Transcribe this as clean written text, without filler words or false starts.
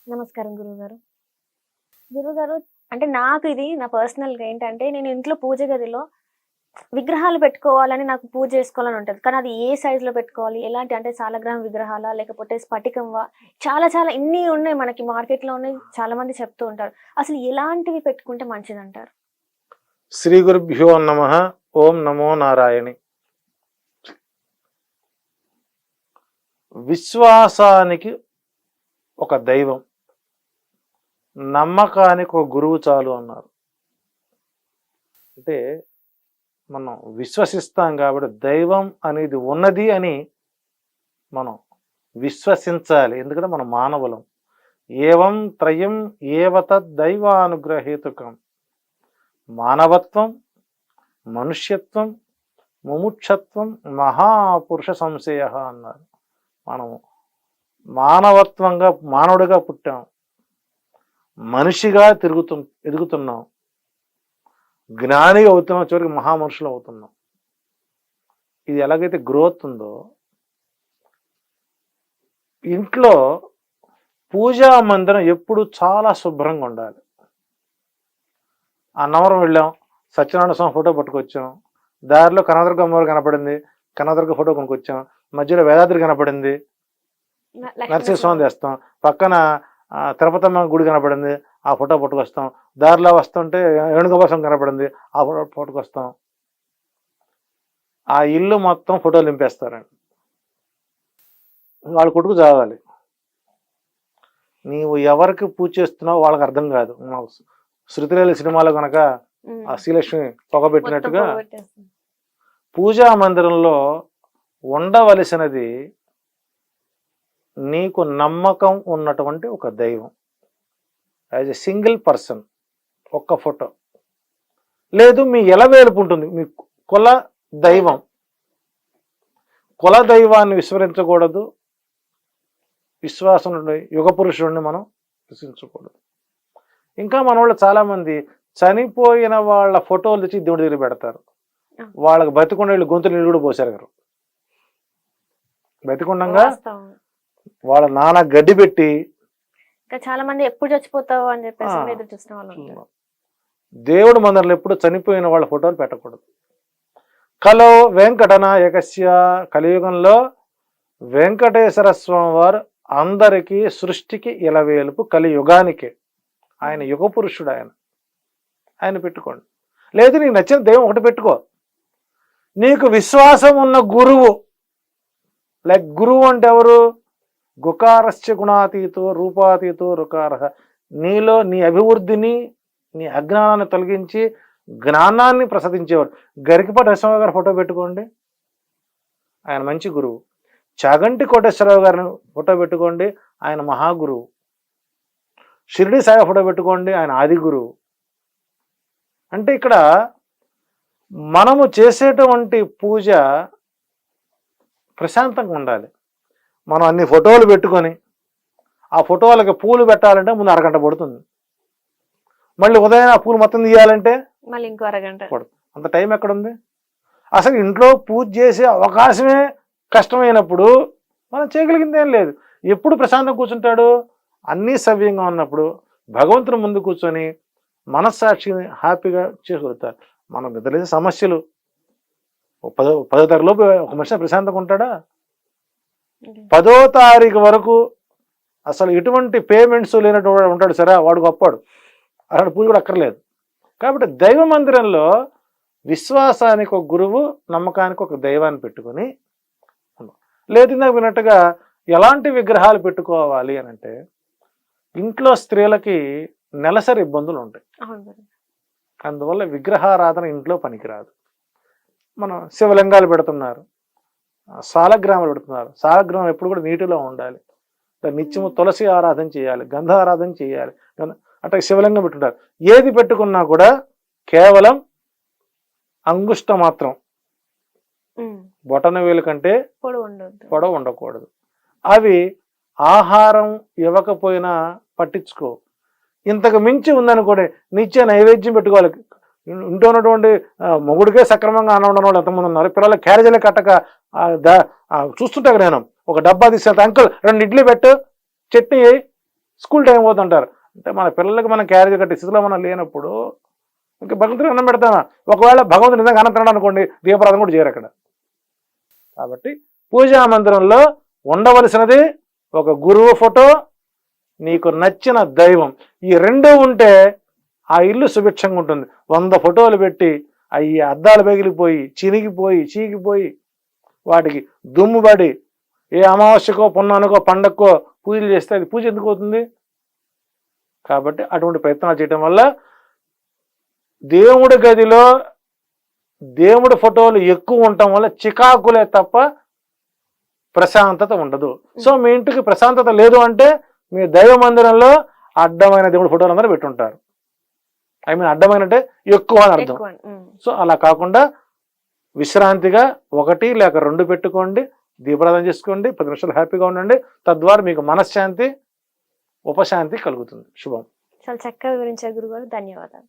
నమస్కారం గురువుగారు. గురువుగారు అంటే నాకు ఇది నా పర్సనల్‌గా ఏంటంటే నేను ఇంట్లో పూజ గదిలో విగ్రహాలు పెట్టుకోవాలని నాకు పూజ చేసుకోవాలని ఉంటది. కానీ అది ఏ సైజ్‌లో పెట్టుకోవాలి? ఎలాంటి అంటే సాలగ్రామ విగ్రహాలా? లేకపోతే స్ఫటికంవా? చాలా చాలా ఇన్ని ఉన్నాయి మనకి మార్కెట్‌లో ఉన్నాయి. చాలా మంది చెప్తూ ఉంటారు. అసలు ఎలాంటివి పెట్టుకుంటే మంచిదంటారు? శ్రీ గురుభ్యో నమః. ఓం నమో నారాయణి. విశ్వాసానికి ఒక దైవం, నమ్మకానికి ఒక గురువు చాలు అన్నారు. అంటే మనం విశ్వసిస్తాం కాబట్టి దైవం అనేది ఉన్నది అని మనం విశ్వసించాలి. ఎందుకంటే మనం మానవులం. ఏవం త్రయం ఏవత దైవానుగ్రహేతుకం. మానవత్వం, మనుష్యత్వం, ముముక్షత్వం, మహాపురుష సంశయ అన్నారు. మనము మానవత్వంగా మానవుడిగా పుట్టాం, మనిషిగా ఎదుగుతున్నాం, జ్ఞానిగా అవుతున్నాం, చివరికి మహామనుషులు అవుతున్నాం. ఇది ఎలాగైతే గ్రోత్ ఉందో ఇంట్లో పూజా మందిరం ఎప్పుడు చాలా శుభ్రంగా ఉండాలి. అన్నవరం వెళ్ళాం, సత్యనారాయణ స్వామి ఫోటో పట్టుకొచ్చాం, దారిలో కనకదుర్గ అమ్మవారు కనపడింది, కనకదుర్గ ఫోటో కొనుక్కొచ్చాం, మధ్యలో వేదాద్రి కనపడింది, నరసింహస్వామి తెస్తాం, పక్కన తిరుపతమ్మ గుడి కనపడింది, ఆ ఫోటో పట్టుకొస్తాం, దారిలో వస్తుంటే వేణుగోపాసం కనపడింది, ఆ ఫోటో పట్టుకొస్తాం. ఆ ఇల్లు మొత్తం ఫోటోలు నింపేస్తారండి. వాళ్ళ కొడుకు చావాలి. నీవు ఎవరికి పూజ చేస్తున్నావు వాళ్ళకి అర్థం కాదు. శృతిలేలి సినిమాలో కనుక ఆ శ్రీలక్ష్మి పొగబెట్టినట్టుగా పూజా మందిరంలో ఉండవలసినది నీకు నమ్మకం ఉన్నటువంటి ఒక దైవం, యాజ్ ఎ సింగిల్ పర్సన్, ఒక్క ఫోటో. లేదు మీ ఎలవేలుపు ఉంటుంది, మీ కుల దైవం. కుల దైవాన్ని విస్మరించకూడదు, విశ్వాసం నుండి యుగ పురుషుడిని మనం విశ్వసించకూడదు. ఇంకా మన వాళ్ళు చాలామంది చనిపోయిన వాళ్ళ ఫోటోలు తెచ్చి దేవుడి దగ్గర పెడతారు. వాళ్ళకి బతికుండా వీళ్ళు గొంతులు నీళ్ళు కూడా పోసారు గారు. బతికుండగా వాళ్ళ నాన్న గడ్డి పెట్టి చాలా మంది ఎప్పుడు చచ్చిపోతావు అని చెప్పేసి ఎదురు చూసిన వాళ్ళు ఉంటారు. దేవుడు మందిరంలో ఎప్పుడు చనిపోయిన వాళ్ళ ఫోటోలు పెట్టకూడదు. కలో వెంకటనాయకస్య, కలియుగంలో వెంకటేశ్వర స్వామి వారు అందరికీ సృష్టికి ఇలవేలుపు, కలియుగానికి. ఆయన యుగ పురుషుడు. ఆయన పెట్టుకోండి. లేదు నీకు నచ్చిన దైవం ఒకటి పెట్టుకో. నీకు విశ్వాసం ఉన్న గురువు, లైక్ గురువు అంటే ఎవరు? గుకారస్య గుణాతీతో రూపాతీతో రుకార. నీలో నీ అభివృద్ధిని, నీ అజ్ఞానాన్ని తొలగించి జ్ఞానాన్ని ప్రసాదించేవాడు. గరికపాటి నరసింహ గారి ఫోటో పెట్టుకోండి, ఆయన మంచి గురువు. చాగంటి కోటేశ్వరరావు గారిని ఫోటో పెట్టుకోండి, ఆయన మహాగురువు. షిరిడి సాయి ఫోటో పెట్టుకోండి, ఆయన ఆది గురువు. అంటే ఇక్కడ మనము చేసేటువంటి పూజ ప్రశాంతంగా ఉండాలి. మనం అన్ని ఫోటోలు పెట్టుకొని ఆ ఫోటోలకి పూలు పెట్టాలంటే ముందు అరగంట పడుతుంది. మళ్ళీ ఉదయం ఆ పూలు మొత్తం తీయాలంటే మళ్ళీ ఇంకో అరగంట పడుతుంది. అంత టైం ఎక్కడుంది? అసలు ఇంట్లో పూజ చేసే అవకాశమే కష్టమైనప్పుడు మనం చేయగలిగింది ఏం లేదు. ఎప్పుడు ప్రశాంతంగా కూర్చుంటాడు? అన్నీ సవ్యంగా ఉన్నప్పుడు భగవంతుని ముందు కూర్చొని మనస్సాక్షిని హ్యాపీగా చేసుకోగలుగుతారు. మనం నిద్రలేసే సమస్యలు 10వ తరగతిలోపు ఒక మనిషి ప్రశాంతంగా ఉంటాడా? 10వ తారీఖు వరకు అసలు ఎటువంటి పేమెంట్స్ లేనటువంటి ఉంటాడు. సరే, వాడు గొప్పాడు, అలాంటి పూజ కూడా అక్కర్లేదు. కాబట్టి దైవ మందిరంలో విశ్వాసానికి ఒక గురువు, నమ్మకానికి ఒక దైవాన్ని పెట్టుకొని, లేదు నాకు విన్నట్టుగా ఎలాంటి విగ్రహాలు పెట్టుకోవాలి అని అంటే, ఇంట్లో స్త్రీలకి నెలసరి ఇబ్బందులు ఉంటాయి. అందువల్ల విగ్రహారాధన ఇంట్లో పనికిరాదు. మనం శివలింగాలు పెడుతున్నారు, సాలగ్రామాలు పెడుతున్నారు. సాలగ్రామం ఎప్పుడు కూడా నీటిలో ఉండాలి. నిత్యము తులసి ఆరాధన చేయాలి, గంధ ఆరాధన చేయాలి. అంటే శివలింగం పెట్టుకుంటారు. ఏది పెట్టుకున్నా కూడా కేవలం అంగుష్ట మాత్రం, బొటన వేలు కంటే పొడవు ఉండకూడదు. అవి ఆహారం ఇవ్వకపోయినా పట్టించుకో. ఇంతకు మించి ఉందనుకోండి, నిత్య నైవేద్యం పెట్టుకోవాలి. ఇంట్లో ఉన్నటువంటి మొగుడికే సక్రమంగా అనవడం వాళ్ళు ఎంతమంది ఉన్నారు. పిల్లల క్యారేజీలు కట్టక చూస్తుంటా నేను. ఒక డబ్బా తీసుకెళ్తా, అంకుల్ 2 ఇడ్లీ పెట్టు, చట్నీ స్కూల్ టైం పోతుంటారు. అంటే మన పిల్లలకి మనం క్యారేజ్ కట్టే స్థితిలో మనం లేనప్పుడు ఇంకా భగవంతుడికి అన్నం పెడతామా? ఒకవేళ భగవంతుడు నిజంగా అన్నం తినడం అనుకోండి, దీపారాధన కూడా చేయరు అక్కడ. కాబట్టి పూజా మందిరంలో ఉండవలసినది ఒక గురువు ఫోటో, నీకు నచ్చిన దైవం. ఈ రెండు ఉంటే ఆ ఇల్లు సుభిక్షంగా ఉంటుంది. 100 ఫోటోలు పెట్టి అవి అద్దాలు పగిలిపోయి చినిగిపోయి చీకిపోయి వాటికి దుమ్ము పడి ఏ అమావాస్యకో పున్నానికో పండక్కో పూజలు చేస్తే అది పూజ ఎందుకు అవుతుంది? కాబట్టి అటువంటి ప్రయత్నాలు చేయటం వల్ల దేవుడి గదిలో దేవుడి ఫోటోలు ఎక్కువ ఉండటం వల్ల చికాకులే తప్ప ప్రశాంతత ఉండదు. సో మీ ఇంటికి ప్రశాంతత లేదు అంటే మీ దైవ మందిరంలో అడ్డమైన దేవుడి ఫోటోలు అందరూ పెట్టుంటారు. ఐ మీన్ అడ్డమైన అంటే ఎక్కువ అని అర్థం. సో అలా కాకుండా విశ్రాంతిగా 1 లేక 2 పెట్టుకోండి, దీపారాధన చేసుకోండి, 10 నిమిషాలు హ్యాపీగా ఉండండి. తద్వారా మీకు మనశ్శాంతి ఉపశాంతి కలుగుతుంది. శుభం. చాలా చక్కగా వివరించారు గురుగారు. ధన్యవాదాలు.